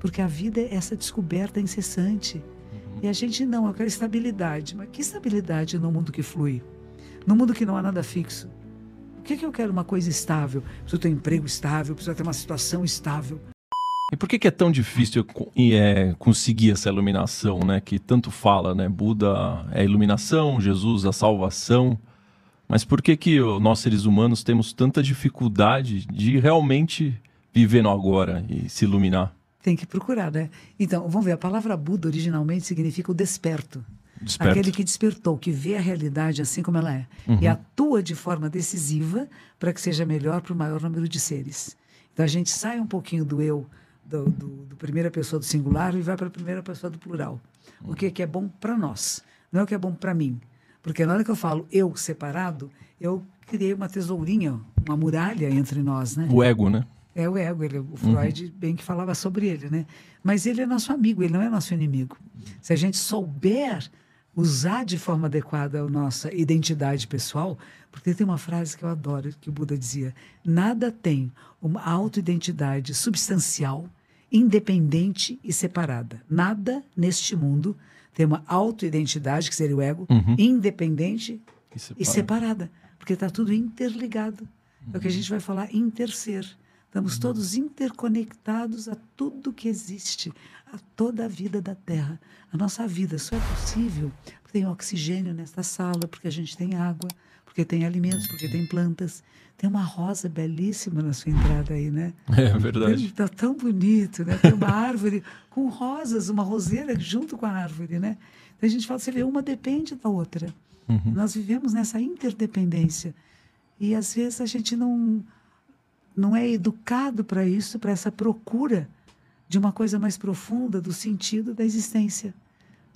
Porque a vida é essa descoberta incessante. E a gente não, eu quero estabilidade. Mas que estabilidade no mundo que flui? No mundo que não há nada fixo? Por que eu quero uma coisa estável? Preciso ter um emprego estável, preciso ter uma situação estável. E por que é tão difícil conseguir essa iluminação, né? Que tanto fala, né? Buda é a iluminação, Jesus a salvação. Mas por que nós seres humanos temos tanta dificuldade de realmente viver no agora e se iluminar? Tem que procurar, né? Então, vamos ver, a palavra Buda originalmente significa o desperto. Desperto. Aquele que despertou, que vê a realidade assim como ela é. E atua de forma decisiva para que seja melhor para o maior número de seres. Então, a gente sai um pouquinho do eu, do primeira pessoa do singular, e vai para a primeira pessoa do plural. O que é bom para nós, não é o que é bom para mim. Porque na hora que eu falo eu separado, eu criei uma tesourinha, uma muralha entre nós, né? O ego, né? É o ego, o Freud bem que falava sobre ele, né? Mas ele é nosso amigo, ele não é nosso inimigo. Se a gente souber usar de forma adequada a nossa identidade pessoal, porque tem uma frase que eu adoro, que o Buda dizia: nada tem uma autoidentidade substancial, independente e separada. Nada neste mundo tem uma autoidentidade, que seria o ego, independente e separada. Porque está tudo interligado. É o que a gente vai falar interser. Estamos todos interconectados a tudo que existe, a toda a vida da Terra. A nossa vida só é possível porque tem oxigênio nesta sala, porque a gente tem água, porque tem alimentos, porque tem plantas. Tem uma rosa belíssima na sua entrada aí, né? É verdade. Está tão bonito, né? Tem uma árvore com rosas, uma roseira junto com a árvore, né? Então a gente fala, você vê, uma depende da outra. Nós vivemos nessa interdependência. E às vezes a gente não é educado para isso, para essa procura de uma coisa mais profunda do sentido da existência.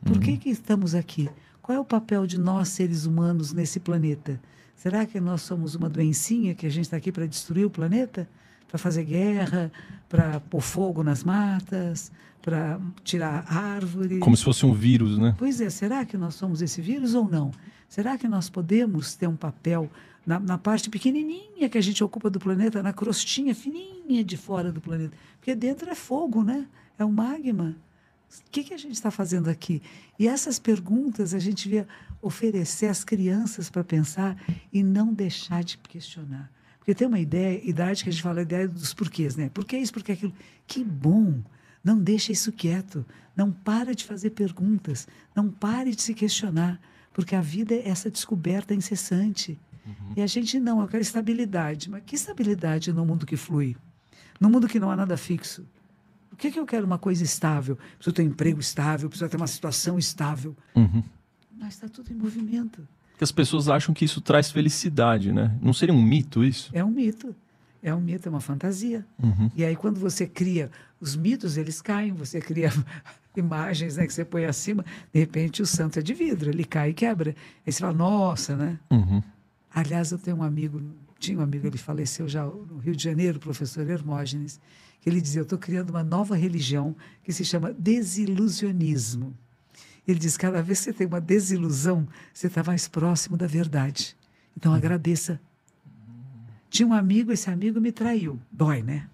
Por que estamos aqui? Qual é o papel de nós, seres humanos, nesse planeta? Será que nós somos uma doencinha que a gente está aqui para destruir o planeta? Para fazer guerra, para pôr fogo nas matas, para tirar árvore? Como se fosse um vírus, né? Pois é, será que nós somos esse vírus ou não? Será que nós podemos ter um papel na parte pequenininha que a gente ocupa do planeta, na crostinha fininha de fora do planeta? Porque dentro é fogo, né? É um magma. O que a gente está fazendo aqui? E essas perguntas a gente devia oferecer às crianças para pensar e não deixar de questionar. Porque tem uma idade que a gente fala, a ideia dos porquês, né? Por que isso, por que aquilo? Que bom! Não deixa isso quieto. Não para de fazer perguntas. Não pare de se questionar. Porque a vida é essa descoberta incessante. E a gente não, eu quero estabilidade. Mas que estabilidade no mundo que flui? No mundo que não há nada fixo? Por que eu quero uma coisa estável? Preciso ter um emprego estável, preciso ter uma situação estável. Mas está tudo em movimento. Porque as pessoas acham que isso traz felicidade, né? Não seria um mito isso? É um mito. É um mito, é uma fantasia. E aí, quando você cria os mitos, eles caem. Você cria imagens, né, que você põe acima. De repente, o santo é de vidro. Ele cai e quebra. Aí você fala, nossa, né? Aliás, eu tenho um amigo, tinha um amigo, ele faleceu já no Rio de Janeiro, o professor Hermógenes, que ele dizia, eu estou criando uma nova religião que se chama desilusionismo. Ele diz, cada vez que você tem uma desilusão, você está mais próximo da verdade. Então, agradeça. Tinha um amigo, esse amigo me traiu. Dói, né?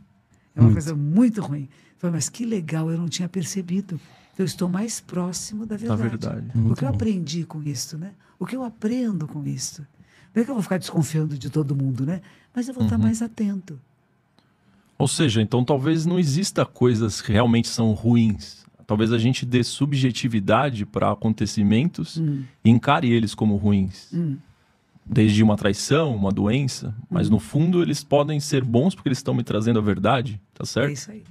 É uma coisa muito ruim. Eu falei, mas que legal, eu não tinha percebido. Então, eu estou mais próximo da verdade. Da verdade. O que eu aprendi com isso, né? O que eu aprendo com isso? Não é que eu vou ficar desconfiando de todo mundo, né? Mas eu vou estar mais atento. Ou seja, então talvez não exista coisas que realmente são ruins. Talvez a gente dê subjetividade para acontecimentos e encare eles como ruins. Desde uma traição, uma doença, mas no fundo eles podem ser bons porque eles estão me trazendo a verdade, tá certo? É isso aí.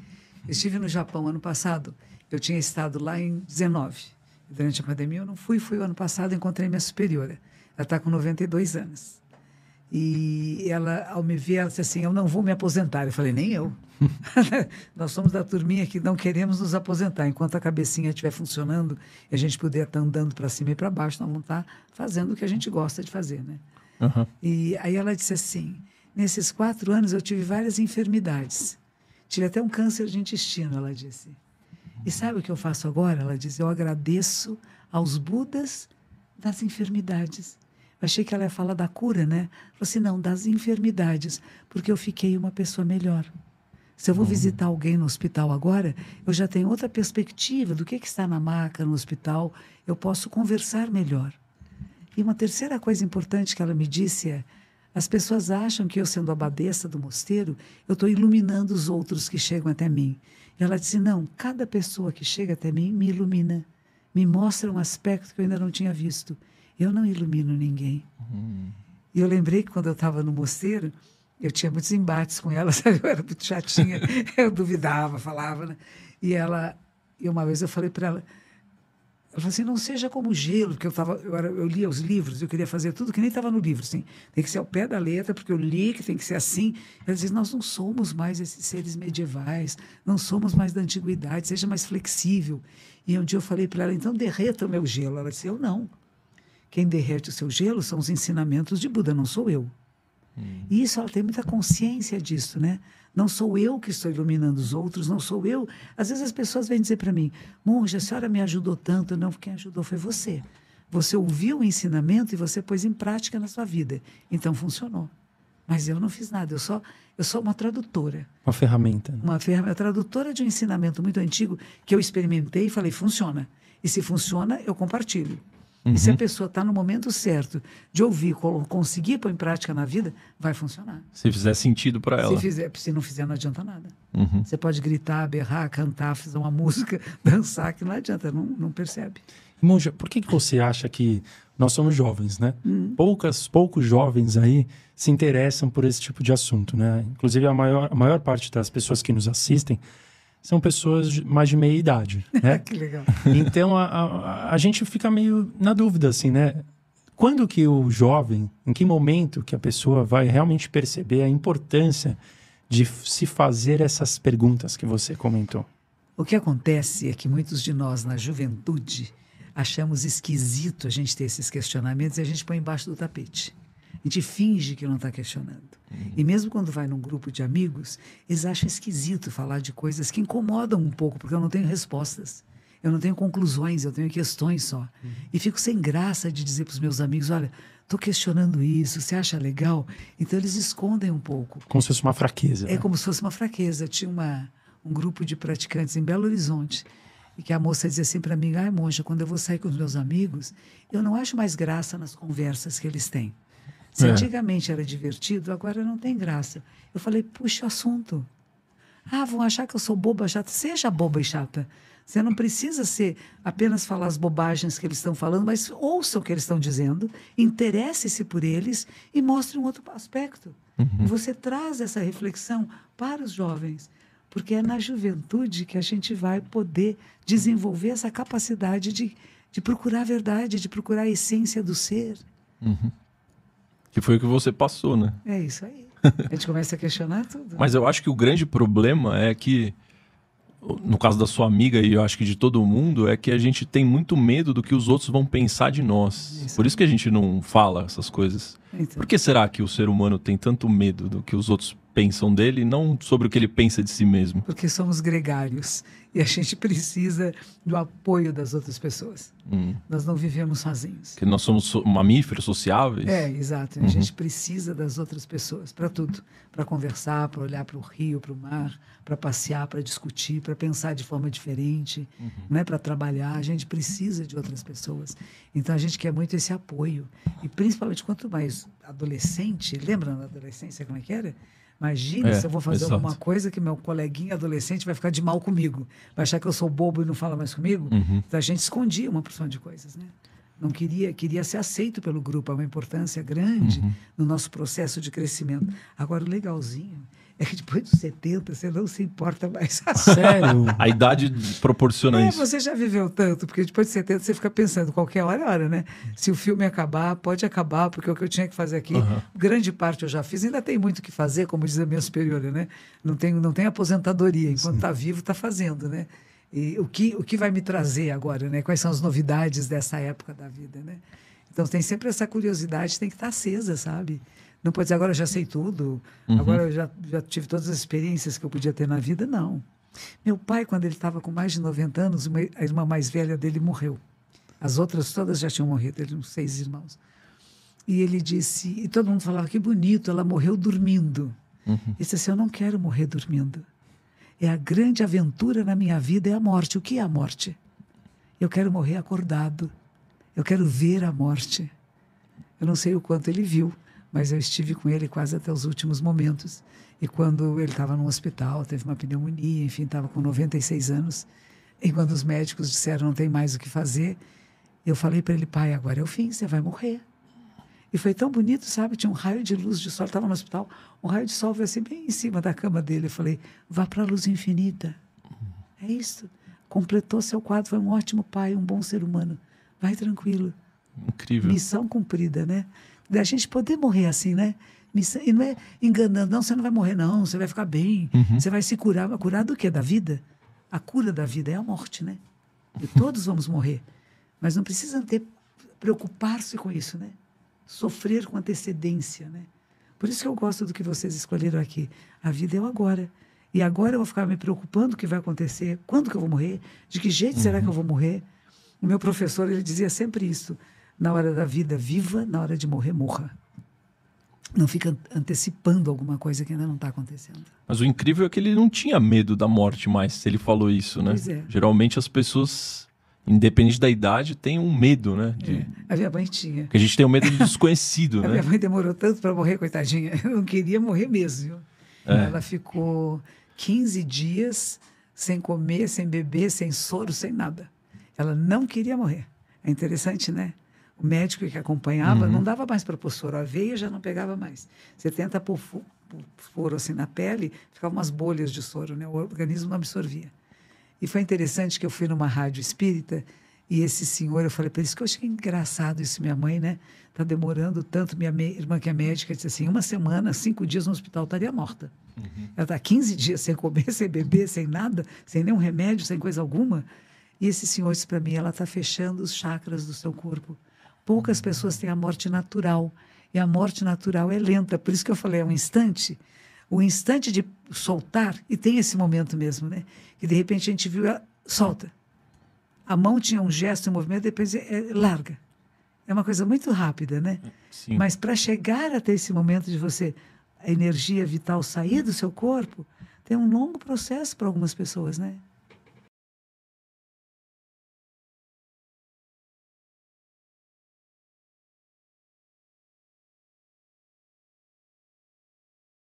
Eu estive no Japão ano passado, eu tinha estado lá em 19. Durante a pandemia eu não fui o ano passado, encontrei minha superiora. Ela está com 92 anos. E ela, ao me ver, ela disse assim, eu não vou me aposentar. Eu falei, nem eu. Nós somos da turminha que não queremos nos aposentar. Enquanto a cabecinha estiver funcionando e a gente puder estar andando para cima e para baixo, nós vamos estar fazendo o que a gente gosta de fazer, né? E aí ela disse assim, nesses 4 anos eu tive várias enfermidades. Tive até um câncer de intestino, ela disse. E sabe o que eu faço agora? Ela disse, eu agradeço aos Budas das enfermidades. Eu achei que ela ia falar da cura, né? Falou assim, não, das enfermidades, porque eu fiquei uma pessoa melhor. Se eu vou visitar alguém no hospital agora, eu já tenho outra perspectiva do que está na maca, no hospital. Eu posso conversar melhor. E uma terceira coisa importante que ela me disse é: as pessoas acham que eu, sendo abadesa do mosteiro, eu estou iluminando os outros que chegam até mim. E ela disse: não, cada pessoa que chega até mim me ilumina, me mostra um aspecto que eu ainda não tinha visto. Eu não ilumino ninguém. E eu lembrei que quando eu estava no mosteiro, eu tinha muitos embates com ela, sabe? Eu era muito chatinha, eu duvidava, falava, né? E uma vez eu falei para ela, falou assim: não seja como gelo, porque eu lia os livros, eu queria fazer tudo que nem estava no livro, assim. Tem que ser ao pé da letra, porque eu li que tem que ser assim. Ela dizia: nós não somos mais esses seres medievais, não somos mais da antiguidade, seja mais flexível. E um dia eu falei para ela: então derreta o meu gelo. Ela disse: eu não. Quem derrete o seu gelo são os ensinamentos de Buda, não sou eu. E isso, ela tem muita consciência disso, né? Não sou eu que estou iluminando os outros, não sou eu. Às vezes as pessoas vêm dizer para mim: monja, a senhora me ajudou tanto. Não, quem ajudou foi você. Você ouviu o ensinamento e você pôs em prática na sua vida. Então funcionou. Mas eu não fiz nada, eu sou uma tradutora. Uma ferramenta. Uma tradutora de um ensinamento muito antigo que eu experimentei e falei: funciona. E se funciona, eu compartilho. E se a pessoa está no momento certo de ouvir, conseguir pôr em prática na vida, vai funcionar. Se fizer sentido para ela. Se não fizer, não adianta nada. Você pode gritar, berrar, cantar, fazer uma música, dançar, que não adianta, não percebe. Monja, por que você acha que nós somos jovens, né? Poucos jovens aí se interessam por esse tipo de assunto, né? Inclusive, a maior parte das pessoas que nos assistem são pessoas mais de meia idade, né? Que legal. Então, a gente fica meio na dúvida, assim, né? Quando que o jovem, em que momento que a pessoa vai realmente perceber a importância de se fazer essas perguntas que você comentou? O que acontece é que muitos de nós, na juventude, achamos esquisito a gente ter esses questionamentos e a gente põe embaixo do tapete. A gente finge que não está questionando. E mesmo quando vai num grupo de amigos, eles acham esquisito falar de coisas que incomodam um pouco, porque eu não tenho respostas. Eu não tenho conclusões, eu tenho questões só. E fico sem graça de dizer para os meus amigos: olha, estou questionando isso, você acha legal? Então eles escondem um pouco. Como se fosse uma fraqueza. É, né? Como se fosse uma fraqueza. Tinha um grupo de praticantes em Belo Horizonte, e que a moça dizia assim para mim: ai, monja, quando eu vou sair com os meus amigos, eu não acho mais graça nas conversas que eles têm. Se antigamente era divertido, agora não tem graça. Eu falei: puxa o assunto. Ah, vão achar que eu sou boba, chata. Seja boba e chata. Você não precisa apenas falar as bobagens que eles estão falando, mas ouça o que eles estão dizendo, interesse-se por eles e mostre um outro aspecto. E você traz essa reflexão para os jovens, porque é na juventude que a gente vai poder desenvolver essa capacidade de procurar a verdade, de procurar a essência do ser. Que foi o que você passou, né? É isso aí. A gente começa a questionar tudo. Mas eu acho que o grande problema é que, no caso da sua amiga e eu acho que de todo mundo, é que a gente tem muito medo do que os outros vão pensar de nós. Por isso que a gente não fala essas coisas. Então. Por que será que o ser humano tem tanto medo do que os outros pensam dele e não sobre o que ele pensa de si mesmo? Porque somos gregários e a gente precisa do apoio das outras pessoas. Nós não vivemos sozinhos. Porque nós somos mamíferos sociáveis. É, exato. A gente precisa das outras pessoas para tudo. Para conversar, para olhar para o rio, para o mar, para passear, para discutir, para pensar de forma diferente, né? Para trabalhar. A gente precisa de outras pessoas. Então a gente quer muito esse apoio. E principalmente quanto mais adolescente, lembra na adolescência como é que era? Imagina se eu vou fazer alguma coisa que meu coleguinha adolescente vai ficar de mal comigo. Vai achar que eu sou bobo e não fala mais comigo. Então a gente escondia uma porção de coisas, né? Não queria ser aceito pelo grupo. É uma importância grande no nosso processo de crescimento. Agora, o legalzinho é que depois dos 70 você não se importa mais. Sério? A idade proporciona isso. Você já viveu tanto, porque depois de 70 você fica pensando, qualquer hora é hora, né? Se o filme acabar, pode acabar, porque o que eu tinha que fazer aqui, grande parte eu já fiz, ainda tem muito o que fazer, como diz a minha superiora, né? Não tem aposentadoria, enquanto está vivo, está fazendo, né? E o que vai me trazer agora, né? Quais são as novidades dessa época da vida, né? Então tem sempre essa curiosidade, tem que estar acesa, sabe? Não pode dizer: agora eu já sei tudo, agora eu já tive todas as experiências que eu podia ter na vida. Não. Meu pai, quando ele estava com mais de 90 anos, a irmã mais velha dele morreu. As outras todas já tinham morrido, ele tinha 6 irmãos. E ele disse, e todo mundo falava: que bonito, ela morreu dormindo. Ele disse assim: eu não quero morrer dormindo. É a grande aventura na minha vida, é a morte. O que é a morte? Eu quero morrer acordado. Eu quero ver a morte. Eu não sei o quanto ele viu, mas eu estive com ele quase até os últimos momentos. E quando ele estava no hospital, teve uma pneumonia, enfim, estava com 96 anos. E quando os médicos disseram não tem mais o que fazer, eu falei para ele, pai, agora é o fim, você vai morrer. E foi tão bonito, sabe? Tinha um raio de luz de sol, estava no hospital, um raio de sol veio assim bem em cima da cama dele. Eu falei, vá para a luz infinita. É isso. Completou seu quadro, foi um ótimo pai, um bom ser humano. Vai tranquilo. Incrível. Missão cumprida, né? Da gente poder morrer assim, né? Missão, e não é enganando, não, você não vai morrer não, você vai ficar bem, você vai se curar. Mas curar do quê? Da vida? A cura da vida é a morte, né? E todos vamos morrer. Mas não precisa preocupar-se com isso, né? Sofrer com antecedência, né? Por isso que eu gosto do que vocês escolheram aqui. A vida é o agora. E agora eu vou ficar me preocupando o que vai acontecer, quando que eu vou morrer, de que jeito será que eu vou morrer. O meu professor, ele dizia sempre isso. Na hora da vida, viva, na hora de morrer, morra. Não fica antecipando alguma coisa que ainda não está acontecendo. Mas o incrível é que ele não tinha medo da morte mais, se ele falou isso, né? Pois é. Geralmente as pessoas, independente da idade, têm um medo, né? A minha mãe tinha. Porque a gente tem o medo do desconhecido, A né? minha mãe demorou tanto para morrer, coitadinha. Eu não queria morrer mesmo. Viu? Ela ficou 15 dias sem comer, sem beber, sem soro, sem nada. Ela não queria morrer. É interessante, né? O médico que acompanhava não dava mais para pôr soro. A veia já não pegava mais. Você tenta pôr foro assim na pele, ficavam umas bolhas de soro, né? O organismo não absorvia. E foi interessante que eu fui numa rádio espírita e esse senhor, eu falei para eles que eu achei engraçado isso, minha mãe, né? Está demorando tanto. Minha irmã, que é médica, disse assim, 1 semana, 5 dias no hospital, estaria morta. Ela está 15 dias sem comer, sem beber, sem nada, sem nenhum remédio, sem coisa alguma. E esse senhor disse para mim, ela está fechando os chakras do seu corpo. Poucas pessoas têm a morte natural. E a morte natural é lenta. Por isso que eu falei, é um instante. O instante de soltar, e tem esse momento mesmo, né? Que de repente a gente viu, ela solta. A mão tinha um gesto, um movimento, depois larga. É uma coisa muito rápida, né? Sim. Mas para chegar até esse momento de você, a energia vital sair do seu corpo, tem um longo processo para algumas pessoas, né?